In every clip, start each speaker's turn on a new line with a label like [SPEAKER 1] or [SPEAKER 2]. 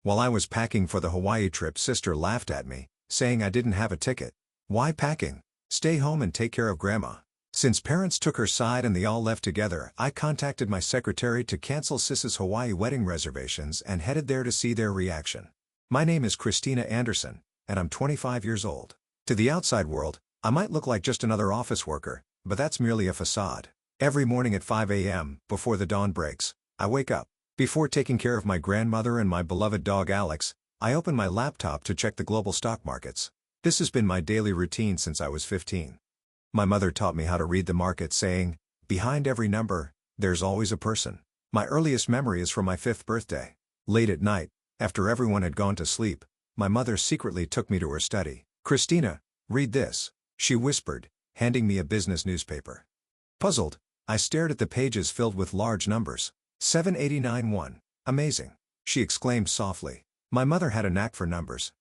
[SPEAKER 1] While I was packing for the Hawaii trip, sister laughed at me, saying I didn't have a ticket. Why packing? Stay home and take care of grandma. Since parents took her side and they all left together, I contacted my secretary to cancel Sis's Hawaii wedding reservations and headed there to see their reaction. My name is Christina Anderson, and I'm 25 years old. To the outside world, I might look like just another office worker, but that's merely a facade. Every morning at 5 a.m., before the dawn breaks, I wake up. Before taking care of my grandmother and my beloved dog Alex, I open my laptop to check the global stock markets. This has been my daily routine since I was 15. My mother taught me how to read the market, saying, "Behind every number, there's always a person." My earliest memory is from my 5th birthday. Late at night, after everyone had gone to sleep, my mother secretly took me to her study. "Christina, read this," she whispered, handing me a business newspaper. Puzzled, I stared at the pages filled with large numbers. 789-1. "Amazing," she exclaimed softly. My mother had a knack for numbers.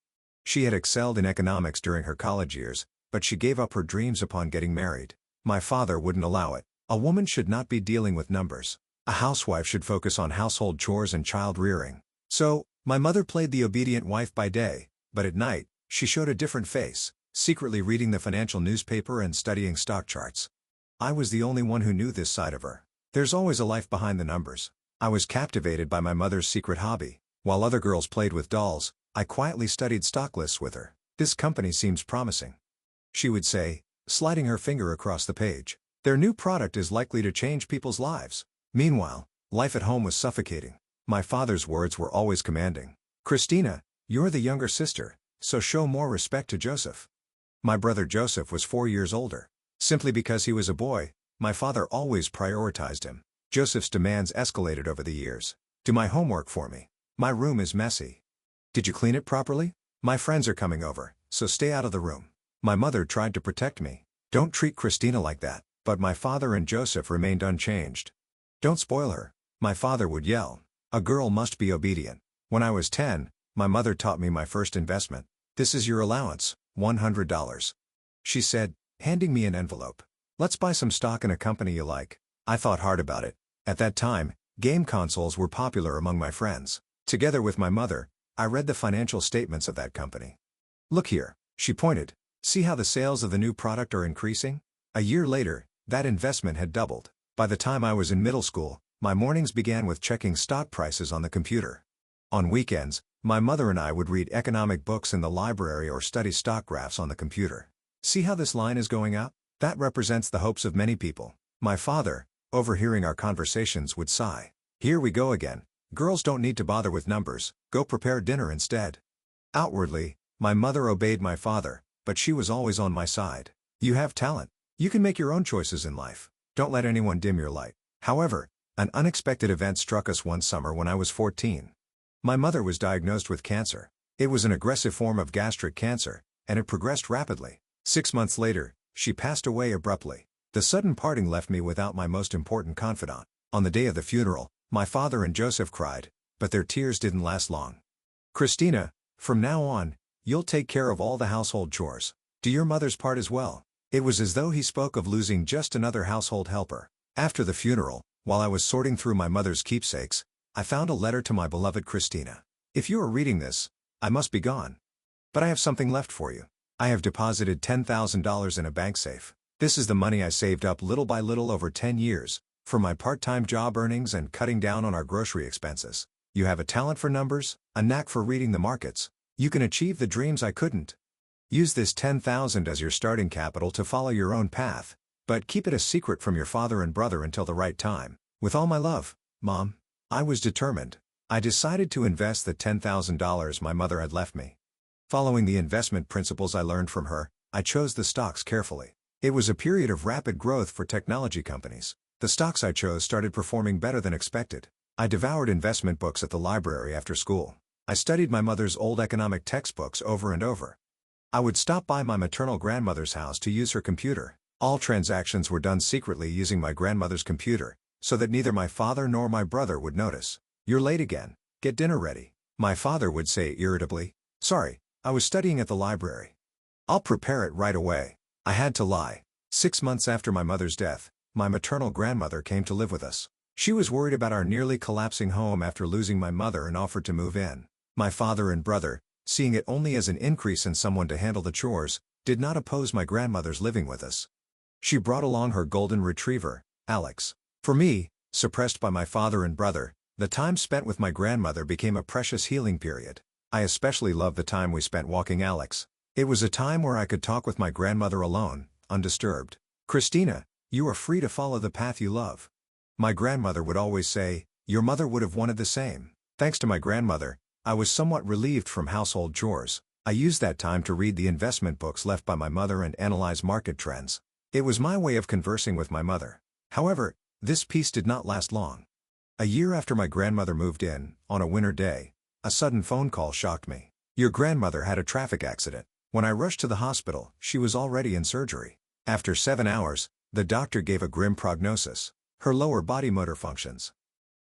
[SPEAKER 1] She had excelled in economics during her college years, but she gave up her dreams upon getting married. My father wouldn't allow it. A woman should not be dealing with numbers. A housewife should focus on household chores and child rearing. So, my mother played the obedient wife by day, but at night, she showed a different face, secretly reading the financial newspaper and studying stock charts. I was the only one who knew this side of her. There's always a life behind the numbers. I was captivated by my mother's secret hobby. While other girls played with dolls, I quietly studied stock lists with her. "This company seems promising," she would say, sliding her finger across the page. "Their new product is likely to change people's lives." Meanwhile, life at home was suffocating. My father's words were always commanding. "Christina, you're the younger sister, so show more respect to Joseph." My brother Joseph was 4 years older. Simply because he was a boy, my father always prioritized him. Joseph's demands escalated over the years. "Do my homework for me. My room is messy. Did you clean it properly? My friends are coming over, so stay out of the room." My mother tried to protect me. "Don't treat Christina like that." But my father and Joseph remained unchanged. "Don't spoil her," my father would yell. "A girl must be obedient." When I was 10, my mother taught me my first investment. "This is your allowance, $100. She said, handing me an envelope. "Let's buy some stock in a company you like." I thought hard about it. At that time, game consoles were popular among my friends. Together with my mother, I read the financial statements of that company. "Look here," she pointed. "See how the sales of the new product are increasing?" A year later, that investment had doubled. By the time I was in middle school, my mornings began with checking stock prices on the computer. On weekends, my mother and I would read economic books in the library or study stock graphs on the computer. "See how this line is going up? That represents the hopes of many people." My father, overhearing our conversations, would sigh. "Here we go again. Girls don't need to bother with numbers, go prepare dinner instead." Outwardly, my mother obeyed my father, but she was always on my side. "You have talent. You can make your own choices in life. Don't let anyone dim your light." However, an unexpected event struck us one summer when I was 14. My mother was diagnosed with cancer. It was an aggressive form of gastric cancer, and it progressed rapidly. 6 months later, she passed away abruptly. The sudden parting left me without my most important confidant. On the day of the funeral, my father and Joseph cried, but their tears didn't last long. "Christina, from now on, you'll take care of all the household chores. Do your mother's part as well." It was as though he spoke of losing just another household helper. After the funeral, while I was sorting through my mother's keepsakes, I found a letter to my beloved Christina. "If you are reading this, I must be gone. But I have something left for you. I have deposited $10,000 in a bank safe. This is the money I saved up little by little over 10 years, for my part-time job earnings and cutting down on our grocery expenses. You have a talent for numbers, a knack for reading the markets. You can achieve the dreams I couldn't. Use this $10,000 as your starting capital to follow your own path, but keep it a secret from your father and brother until the right time. With all my love, Mom." I was determined. I decided to invest the $10,000 my mother had left me. Following the investment principles I learned from her, I chose the stocks carefully. It was a period of rapid growth for technology companies. The stocks I chose started performing better than expected. I devoured investment books at the library after school. I studied my mother's old economic textbooks over and over. I would stop by my maternal grandmother's house to use her computer. All transactions were done secretly using my grandmother's computer, so that neither my father nor my brother would notice. "You're late again. Get dinner ready," my father would say irritably. "Sorry, I was studying at the library." "I'll prepare it right away." I had to lie. 6 months after my mother's death, my maternal grandmother came to live with us. She was worried about our nearly collapsing home after losing my mother and offered to move in. My father and brother, seeing it only as an increase in someone to handle the chores, did not oppose my grandmother's living with us. She brought along her golden retriever, Alex. For me, suppressed by my father and brother, the time spent with my grandmother became a precious healing period. I especially loved the time we spent walking Alex. It was a time where I could talk with my grandmother alone, undisturbed. "Christina, you are free to follow the path you love." My grandmother would always say, "Your mother would have wanted the same." Thanks to my grandmother, I was somewhat relieved from household chores. I used that time to read the investment books left by my mother and analyze market trends. It was my way of conversing with my mother. However, this peace did not last long. A year after my grandmother moved in, on a winter day, a sudden phone call shocked me. "Your grandmother had a traffic accident." When I rushed to the hospital, she was already in surgery. After 7 hours, the doctor gave a grim prognosis. Her lower body motor functions.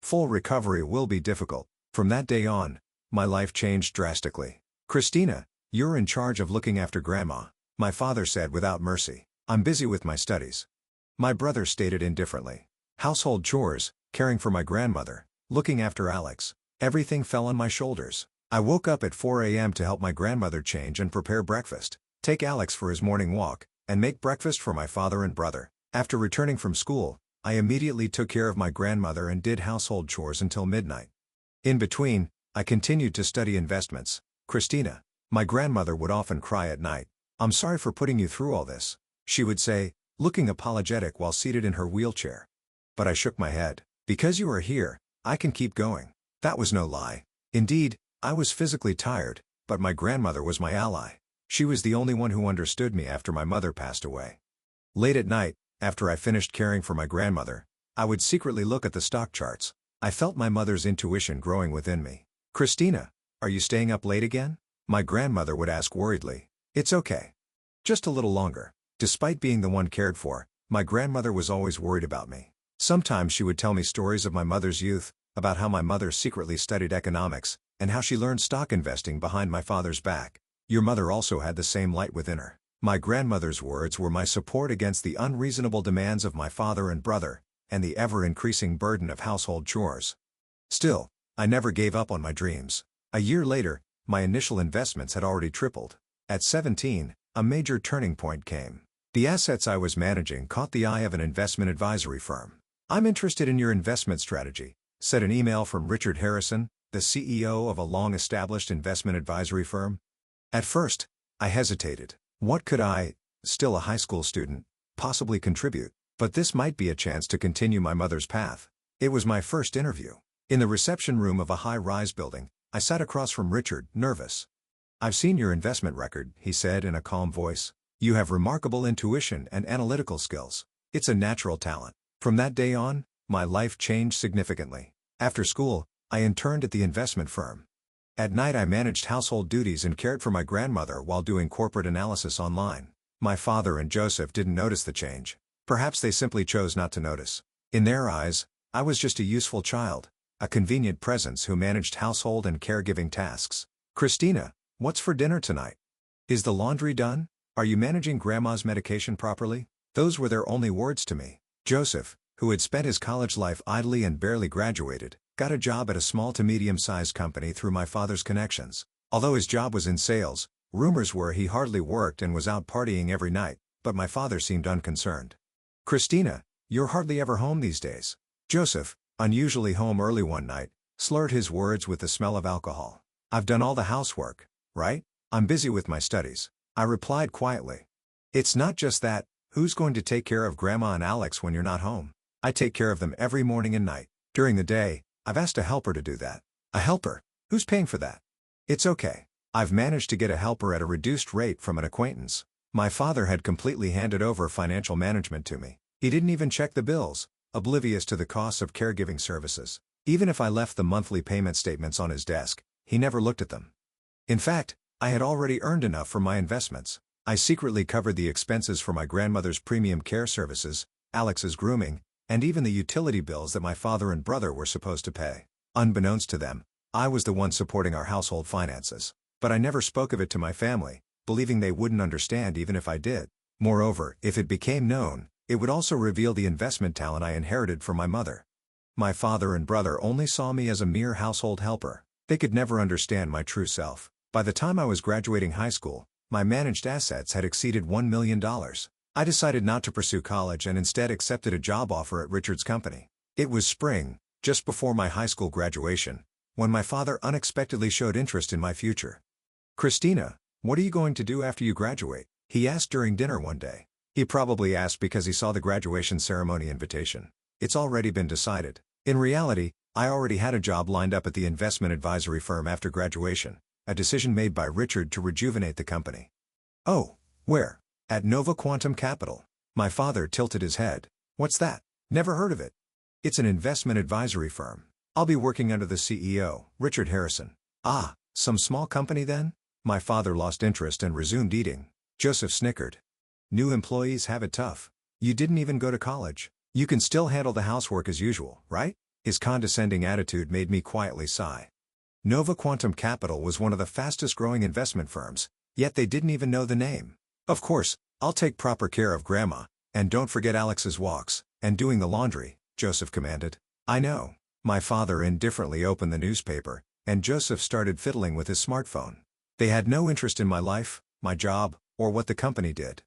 [SPEAKER 1] Full recovery will be difficult. From that day on, my life changed drastically. "Christina, you're in charge of looking after Grandma," my father said without mercy. "I'm busy with my studies." My brother stated indifferently. Household chores, caring for my grandmother, looking after Alex, everything fell on my shoulders. I woke up at 4 a.m. to help my grandmother change and prepare breakfast, take Alex for his morning walk, and make breakfast for my father and brother. After returning from school, I immediately took care of my grandmother and did household chores until midnight. In between, I continued to study investments. "Christina," my grandmother would often cry at night, "I'm sorry for putting you through all this," she would say, looking apologetic while seated in her wheelchair. But I shook my head. "Because you are here, I can keep going." That was no lie. Indeed, I was physically tired, but my grandmother was my ally. She was the only one who understood me after my mother passed away. Late at night, after I finished caring for my grandmother, I would secretly look at the stock charts. I felt my mother's intuition growing within me. "Christina, are you staying up late again?" my grandmother would ask worriedly. "It's okay. Just a little longer." Despite being the one cared for, my grandmother was always worried about me. Sometimes she would tell me stories of my mother's youth, about how my mother secretly studied economics, and how she learned stock investing behind my father's back. "Your mother also had the same light within her." My grandmother's words were my support against the unreasonable demands of my father and brother, and the ever-increasing burden of household chores. Still, I never gave up on my dreams. A year later, my initial investments had already tripled. At 17, a major turning point came. The assets I was managing caught the eye of an investment advisory firm. "I'm interested in your investment strategy," said an email from Richard Harrison, the CEO of a long-established investment advisory firm. At first, I hesitated. What could I, still a high school student, possibly contribute? But this might be a chance to continue my mother's path. It was my first interview. In the reception room of a high-rise building, I sat across from Richard, nervous. "I've seen your investment record," he said in a calm voice. "You have remarkable intuition and analytical skills. It's a natural talent." From that day on, my life changed significantly. After school, I interned at the investment firm. At night I managed household duties and cared for my grandmother while doing corporate analysis online. My father and Joseph didn't notice the change. Perhaps they simply chose not to notice. In their eyes, I was just a useful child, a convenient presence who managed household and caregiving tasks. "Christina, what's for dinner tonight? Is the laundry done? Are you managing Grandma's medication properly?" Those were their only words to me. Joseph, who had spent his college life idly and barely graduated, got a job at a small to medium-sized company through my father's connections. Although his job was in sales, rumors were he hardly worked and was out partying every night, but my father seemed unconcerned. "Christina, you're hardly ever home these days." Joseph, unusually home early one night, slurred his words with the smell of alcohol. "I've done all the housework, right? I'm busy with my studies," I replied quietly. "It's not just that. Who's going to take care of Grandma and Alex when you're not home? I take care of them every morning and night. During the day, I've asked a helper to do that." "A helper? Who's paying for that?" "It's okay. I've managed to get a helper at a reduced rate from an acquaintance." My father had completely handed over financial management to me. He didn't even check the bills, oblivious to the costs of caregiving services. Even if I left the monthly payment statements on his desk, he never looked at them. In fact, I had already earned enough for my investments. I secretly covered the expenses for my grandmother's premium care services, Alex's grooming, and even the utility bills that my father and brother were supposed to pay. Unbeknownst to them, I was the one supporting our household finances. But I never spoke of it to my family, believing they wouldn't understand even if I did. Moreover, if it became known, it would also reveal the investment talent I inherited from my mother. My father and brother only saw me as a mere household helper. They could never understand my true self. By the time I was graduating high school, my managed assets had exceeded $1 million. I decided not to pursue college and instead accepted a job offer at Richard's company. It was spring, just before my high school graduation, when my father unexpectedly showed interest in my future. "Christina, what are you going to do after you graduate?" he asked during dinner one day. He probably asked because he saw the graduation ceremony invitation. It's already been decided. In reality, I already had a job lined up at the investment advisory firm after graduation, a decision made by Richard to rejuvenate the company. "Oh, where?" "At Nova Quantum Capital." My father tilted his head. "What's that?" "Never heard of it." "It's an investment advisory firm. I'll be working under the CEO, Richard Harrison." "Ah, some small company then?" My father lost interest and resumed eating. Joseph snickered. "New employees have it tough. You didn't even go to college. You can still handle the housework as usual, right?" His condescending attitude made me quietly sigh. Nova Quantum Capital was one of the fastest-growing investment firms, yet they didn't even know the name. "Of course, I'll take proper care of Grandma, and don't forget Alex's walks, and doing the laundry," Joseph commanded. "I know." My father indifferently opened the newspaper, and Joseph started fiddling with his smartphone. They had no interest in my life, my job, or what the company did.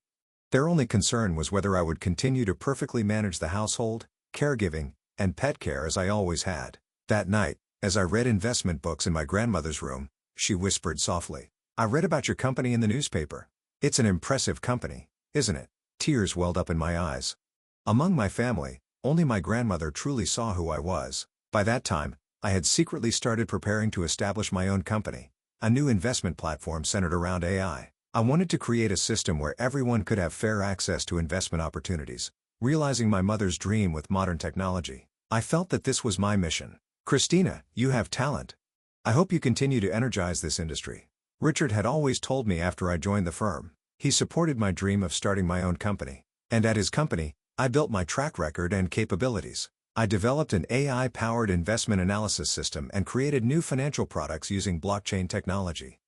[SPEAKER 1] Their only concern was whether I would continue to perfectly manage the household, caregiving, and pet care as I always had. That night, as I read investment books in my grandmother's room, she whispered softly, "I read about your company in the newspaper. It's an impressive company, isn't it?" Tears welled up in my eyes. Among my family, only my grandmother truly saw who I was. By that time, I had secretly started preparing to establish my own company, a new investment platform centered around AI. I wanted to create a system where everyone could have fair access to investment opportunities, realizing my mother's dream with modern technology. I felt that this was my mission. "Christina, you have talent. I hope you continue to energize this industry," Richard had always told me after I joined the firm. He supported my dream of starting my own company. And at his company, I built my track record and capabilities. I developed an AI-powered investment analysis system and created new financial products using blockchain technology.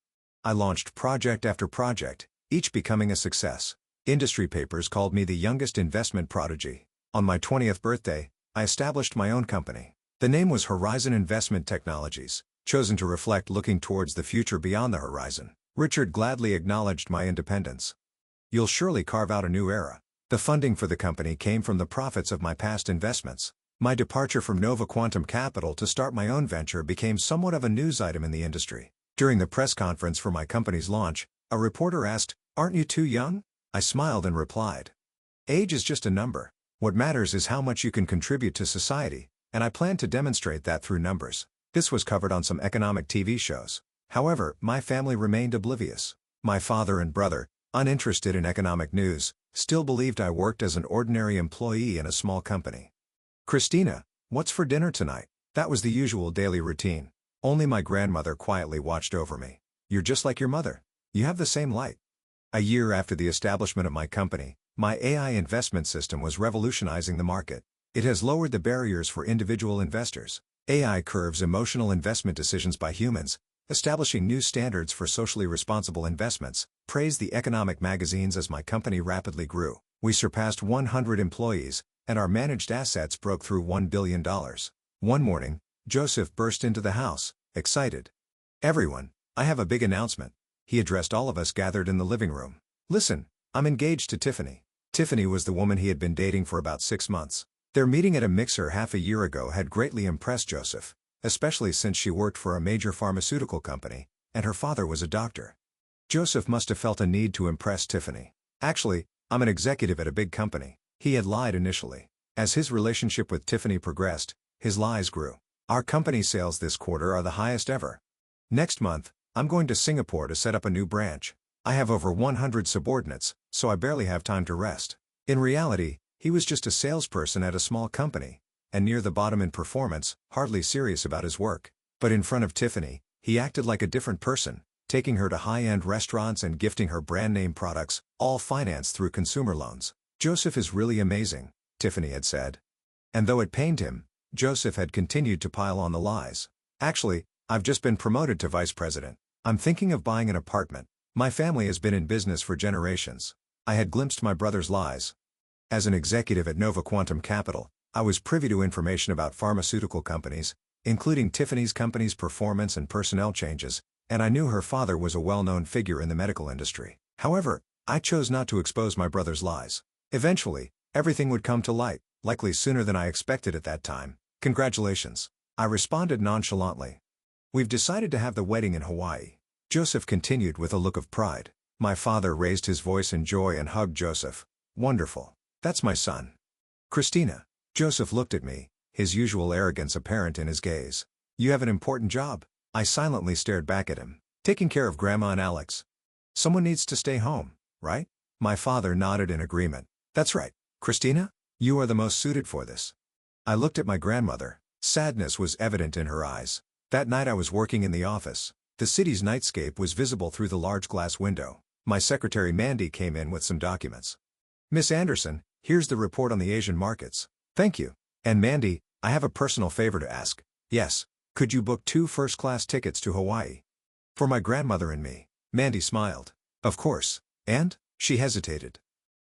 [SPEAKER 1] I launched project after project, each becoming a success. Industry papers called me the youngest investment prodigy. On my 20th birthday, I established my own company. The name was Horizon Investment Technologies, chosen to reflect looking towards the future beyond the horizon. Richard gladly acknowledged my independence. "You'll surely carve out a new era." The funding for the company came from the profits of my past investments. My departure from Nova Quantum Capital to start my own venture became somewhat of a news item in the industry. During the press conference for my company's launch, a reporter asked, "Aren't you too young?" I smiled and replied, "Age is just a number. What matters is how much you can contribute to society, and I plan to demonstrate that through numbers." This was covered on some economic TV shows. However, my family remained oblivious. My father and brother, uninterested in economic news, still believed I worked as an ordinary employee in a small company. "Christina, what's for dinner tonight?" That was the usual daily routine. Only my grandmother quietly watched over me. "You're just like your mother. You have the same light." A year after the establishment of my company, my AI investment system was revolutionizing the market. It has lowered the barriers for individual investors. AI curves emotional investment decisions by humans, establishing new standards for socially responsible investments, praised the economic magazines as my company rapidly grew. We surpassed 100 employees, and our managed assets broke through $1 billion. One morning, Joseph burst into the house, excited. "Everyone, I have a big announcement." He addressed all of us gathered in the living room. "Listen, I'm engaged to Tiffany." Tiffany was the woman he had been dating for about 6 months. Their meeting at a mixer half a year ago had greatly impressed Joseph, especially since she worked for a major pharmaceutical company, and her father was a doctor. Joseph must have felt a need to impress Tiffany. "Actually, I'm an executive at a big company." He had lied initially. As his relationship with Tiffany progressed, his lies grew. "Our company sales this quarter are the highest ever. Next month, I'm going to Singapore to set up a new branch. I have over 100 subordinates, so I barely have time to rest." In reality, he was just a salesperson at a small company, and near the bottom in performance, hardly serious about his work. But in front of Tiffany, he acted like a different person, taking her to high-end restaurants and gifting her brand-name products, all financed through consumer loans. "Joseph is really amazing," Tiffany had said. And though it pained him, Joseph had continued to pile on the lies. "Actually, I've just been promoted to vice president. I'm thinking of buying an apartment. My family has been in business for generations." I had glimpsed my brother's lies. As an executive at Nova Quantum Capital, I was privy to information about pharmaceutical companies, including Tiffany's company's performance and personnel changes, and I knew her father was a well-known figure in the medical industry. However, I chose not to expose my brother's lies. Eventually, everything would come to light, likely sooner than I expected at that time. Congratulations. I responded nonchalantly. We've decided to have the wedding in Hawaii. Joseph continued with a look of pride. My father raised his voice in joy and hugged Joseph. Wonderful. That's my son. Christina. Joseph looked at me, his usual arrogance apparent in his gaze. You have an important job. I silently stared back at him. Taking care of Grandma and Alex. Someone needs to stay home, right? My father nodded in agreement. That's right, Christina. You are the most suited for this. I looked at my grandmother. Sadness was evident in her eyes. That night I was working in the office. The city's nightscape was visible through the large glass window. My secretary Mandy came in with some documents. Miss Anderson, here's the report on the Asian markets. Thank you. And Mandy, I have a personal favor to ask. Yes. Could you book 2 first-class tickets to Hawaii? For my grandmother and me. Mandy smiled. Of course. And? She hesitated.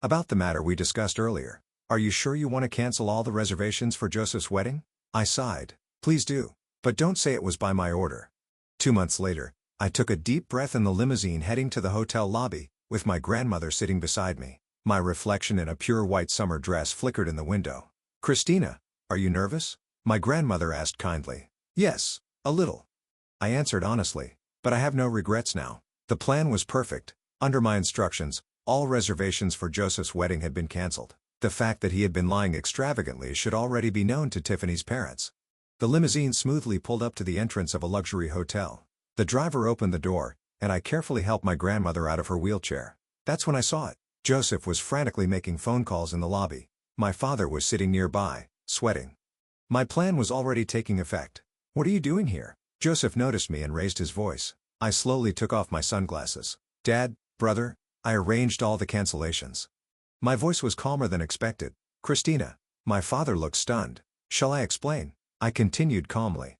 [SPEAKER 1] About the matter we discussed earlier. Are you sure you want to cancel all the reservations for Joseph's wedding? I sighed. Please do. But don't say it was by my order. 2 months later, I took a deep breath in the limousine heading to the hotel lobby, with my grandmother sitting beside me. My reflection in a pure white summer dress flickered in the window. Christina, are you nervous? My grandmother asked kindly. Yes, a little. I answered honestly, but I have no regrets now. The plan was perfect. Under my instructions, all reservations for Joseph's wedding had been canceled. The fact that he had been lying extravagantly should already be known to Tiffany's parents. The limousine smoothly pulled up to the entrance of a luxury hotel. The driver opened the door, and I carefully helped my grandmother out of her wheelchair. That's when I saw it. Joseph was frantically making phone calls in the lobby. My father was sitting nearby, sweating. My plan was already taking effect. What are you doing here? Joseph noticed me and raised his voice. I slowly took off my sunglasses. Dad, brother, I arranged all the cancellations. My voice was calmer than expected. Christina. My father looked stunned. Shall I explain? I continued calmly.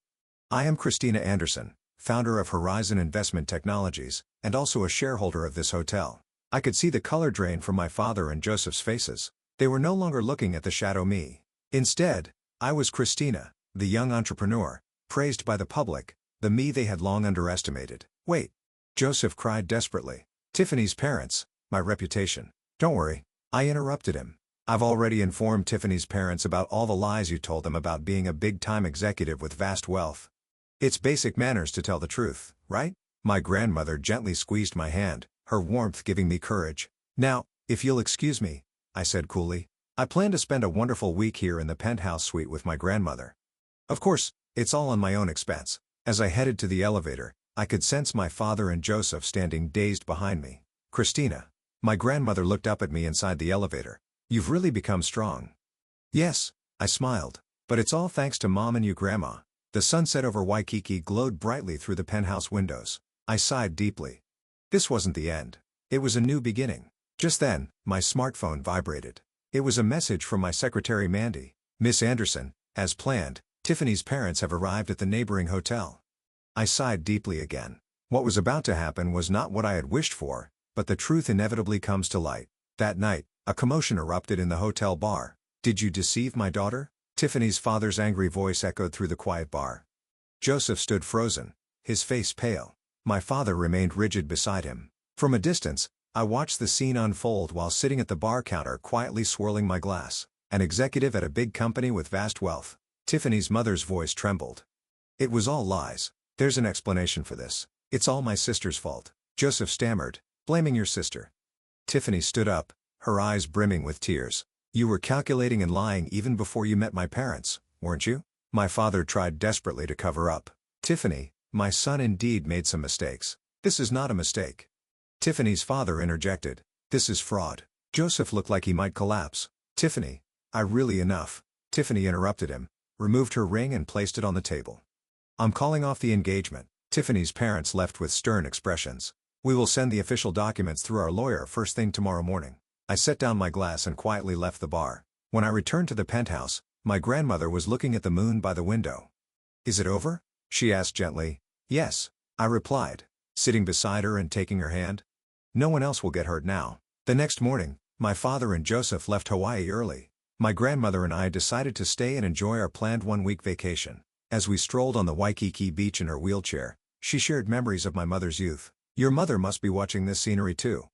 [SPEAKER 1] I am Christina Anderson, founder of Horizon Investment Technologies, and also a shareholder of this hotel. I could see the color drain from my father and Joseph's faces. They were no longer looking at the shadow me. Instead, I was Christina, the young entrepreneur, praised by the public, the me they had long underestimated. Wait. Joseph cried desperately. Tiffany's parents, my reputation. Don't worry. I interrupted him. I've already informed Tiffany's parents about all the lies you told them about being a big-time executive with vast wealth. It's basic manners to tell the truth, right? My grandmother gently squeezed my hand, her warmth giving me courage. Now, if you'll excuse me, I said coolly. I plan to spend a wonderful week here in the penthouse suite with my grandmother. Of course, it's all on my own expense. As I headed to the elevator, I could sense my father and Joseph standing dazed behind me. Christina. My grandmother looked up at me inside the elevator. You've really become strong. Yes, I smiled. But it's all thanks to Mom and you, Grandma. The sunset over Waikiki glowed brightly through the penthouse windows. I sighed deeply. This wasn't the end. It was a new beginning. Just then, my smartphone vibrated. It was a message from my secretary Mandy. Miss Anderson, as planned, Tiffany's parents have arrived at the neighboring hotel. I sighed deeply again. What was about to happen was not what I had wished for, but the truth inevitably comes to light. That night, a commotion erupted in the hotel bar. Did you deceive my daughter? Tiffany's father's angry voice echoed through the quiet bar. Joseph stood frozen, his face pale. My father remained rigid beside him. From a distance, I watched the scene unfold while sitting at the bar counter quietly swirling my glass. An executive at a big company with vast wealth. Tiffany's mother's voice trembled. It was all lies. There's an explanation for this. It's all my sister's fault. Joseph stammered, blaming your sister. Tiffany stood up, her eyes brimming with tears. You were calculating and lying even before you met my parents, weren't you? My father tried desperately to cover up. Tiffany, my son indeed made some mistakes. This is not a mistake. Tiffany's father interjected. This is fraud. Joseph looked like he might collapse. Tiffany, enough. Tiffany interrupted him, removed her ring and placed it on the table. I'm calling off the engagement. Tiffany's parents left with stern expressions. We will send the official documents through our lawyer first thing tomorrow morning. I set down my glass and quietly left the bar. When I returned to the penthouse, my grandmother was looking at the moon by the window. Is it over? She asked gently. Yes, I replied, sitting beside her and taking her hand. No one else will get hurt now. The next morning, my father and Joseph left Hawaii early. My grandmother and I decided to stay and enjoy our planned one-week vacation. As we strolled on the Waikiki beach in her wheelchair, she shared memories of my mother's youth. "Your mother must be watching this scenery too."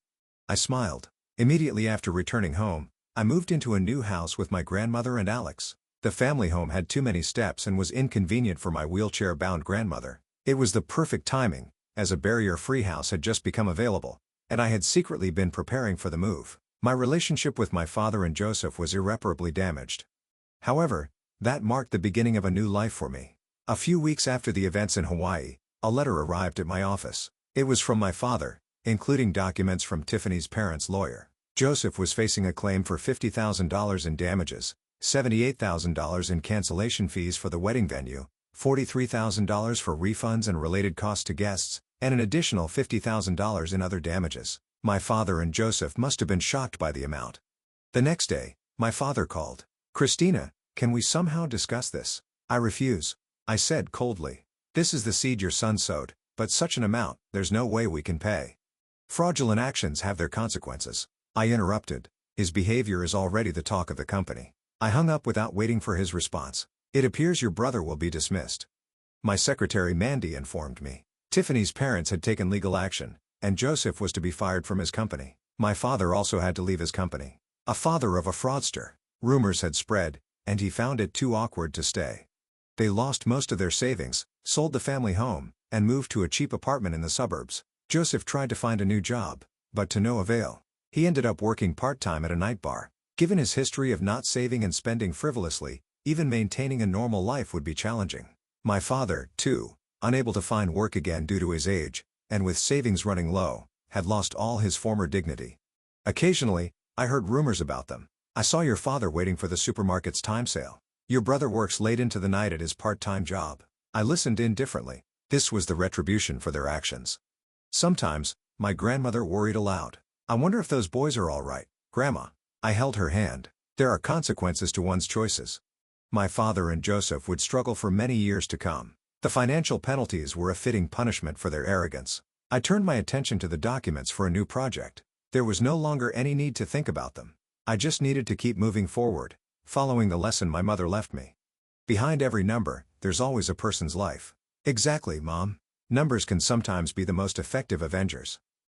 [SPEAKER 1] I smiled. Immediately after returning home, I moved into a new house with my grandmother and Alex. The family home had too many steps and was inconvenient for my wheelchair-bound grandmother. It was the perfect timing, as a barrier-free house had just become available, and I had secretly been preparing for the move. My relationship with my father and Joseph was irreparably damaged. However, that marked the beginning of a new life for me. A few weeks after the events in Hawaii, a letter arrived at my office. It was from my father, including documents from Tiffany's parents' lawyer. Joseph was facing a claim for $50,000 in damages, $78,000 in cancellation fees for the wedding venue, $43,000 for refunds and related costs to guests, and an additional $50,000 in other damages. My father and Joseph must have been shocked by the amount. The next day, my father called. "Christina, can we somehow discuss this?" "I refuse," I said coldly. "This is the seed your son sowed, but such an amount, there's no way we can pay." "Fraudulent actions have their consequences," I interrupted. "His behavior is already the talk of the company." I hung up without waiting for his response. "It appears your brother will be dismissed," my secretary Mandy informed me. Tiffany's parents had taken legal action, and Joseph was to be fired from his company. My father also had to leave his company. A father of a fraudster. Rumors had spread, and he found it too awkward to stay. They lost most of their savings, sold the family home, and moved to a cheap apartment in the suburbs. Joseph tried to find a new job, but to no avail. He ended up working part-time at a night bar. Given his history of not saving and spending frivolously, even maintaining a normal life would be challenging. My father, too, unable to find work again due to his age, and with savings running low, had lost all his former dignity. Occasionally, I heard rumors about them. "I saw your father waiting for the supermarket's time sale. Your brother works late into the night at his part-time job." I listened indifferently. This was the retribution for their actions. Sometimes, my grandmother worried aloud. "I wonder if those boys are all right, Grandma." I held her hand. "There are consequences to one's choices." My father and Joseph would struggle for many years to come. The financial penalties were a fitting punishment for their arrogance. I turned my attention to the documents for a new project. There was no longer any need to think about them. I just needed to keep moving forward, following the lesson my mother left me. Behind every number, there's always a person's life. Exactly, Mom. Numbers can sometimes be the most effective avengers.